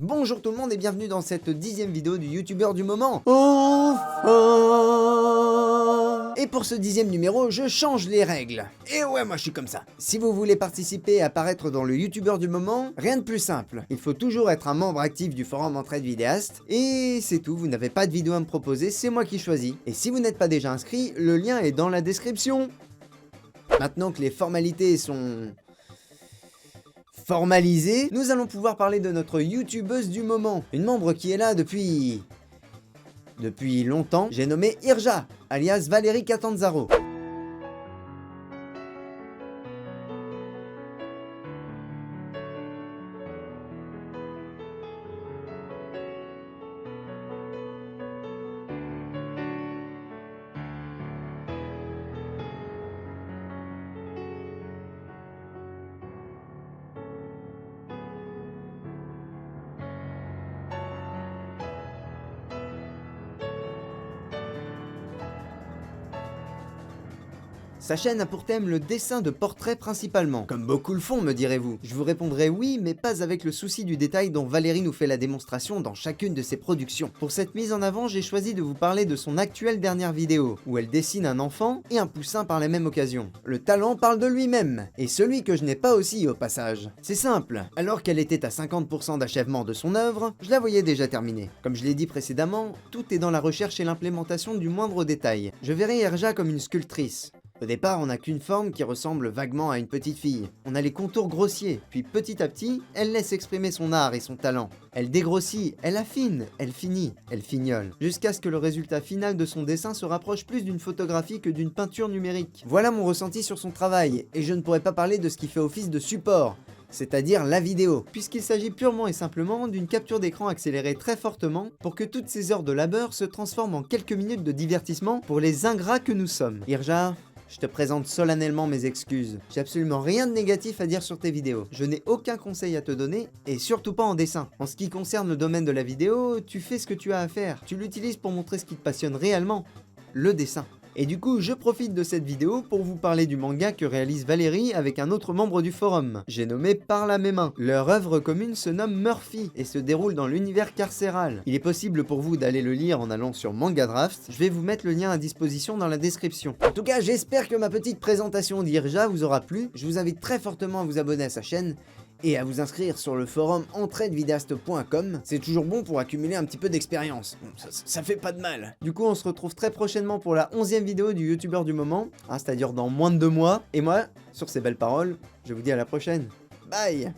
Bonjour tout le monde et bienvenue dans cette 10e vidéo du youtubeur du moment. Enfin. Et pour ce 10e numéro, je change les règles. Et ouais, moi je suis comme ça. Si vous voulez participer et apparaître dans le youtubeur du moment, rien de plus simple. Il faut toujours être un membre actif du forum Entraide Vidéaste. Et c'est tout, vous n'avez pas de vidéo à me proposer, c'est moi qui choisis. Et si vous n'êtes pas déjà inscrit, le lien est dans la description. Maintenant que les formalités sont formalisées, nous allons pouvoir parler de notre youtubeuse du moment. Une membre qui est là depuis longtemps, j'ai nommé Irja, alias Valérie Catanzaro. Sa chaîne a pour thème le dessin de portraits principalement. Comme beaucoup le font, me direz-vous. Je vous répondrai oui, mais pas avec le souci du détail dont Valérie nous fait la démonstration dans chacune de ses productions. Pour cette mise en avant, j'ai choisi de vous parler de son actuelle dernière vidéo, où elle dessine un enfant et un poussin par la même occasion. Le talent parle de lui-même, et celui que je n'ai pas aussi au passage. C'est simple, alors qu'elle était à 50% d'achèvement de son œuvre, je la voyais déjà terminée. Comme je l'ai dit précédemment, tout est dans la recherche et l'implémentation du moindre détail. Je verrai Irja comme une sculptrice. Au départ, on n'a qu'une forme qui ressemble vaguement à une petite fille. On a les contours grossiers, puis petit à petit, elle laisse exprimer son art et son talent. Elle dégrossit, elle affine, elle finit, elle fignole, jusqu'à ce que le résultat final de son dessin se rapproche plus d'une photographie que d'une peinture numérique. Voilà mon ressenti sur son travail, et je ne pourrais pas parler de ce qui fait office de support, c'est-à-dire la vidéo, puisqu'il s'agit purement et simplement d'une capture d'écran accélérée très fortement pour que toutes ces heures de labeur se transforment en quelques minutes de divertissement pour les ingrats que nous sommes. Irja, je te présente solennellement mes excuses. J'ai absolument rien de négatif à dire sur tes vidéos. Je n'ai aucun conseil à te donner, et surtout pas en dessin. En ce qui concerne le domaine de la vidéo, tu fais ce que tu as à faire. Tu l'utilises pour montrer ce qui te passionne réellement, le dessin. Et du coup, je profite de cette vidéo pour vous parler du manga que réalise Valérie avec un autre membre du forum. J'ai nommé Par la même main. Leur œuvre commune se nomme Murphy et se déroule dans l'univers carcéral. Il est possible pour vous d'aller le lire en allant sur Mangadraft. Je vais vous mettre le lien à disposition dans la description. En tout cas, j'espère que ma petite présentation d'Irja vous aura plu. Je vous invite très fortement à vous abonner à sa chaîne et à vous inscrire sur le forum entraidevidéaste.com. C'est toujours bon pour accumuler un petit peu d'expérience. Ça fait pas de mal. Du coup, on se retrouve très prochainement pour la 11e vidéo du youtubeur du moment, c'est-à-dire dans moins de 2 mois. Et moi, sur ces belles paroles, je vous dis à la prochaine. Bye!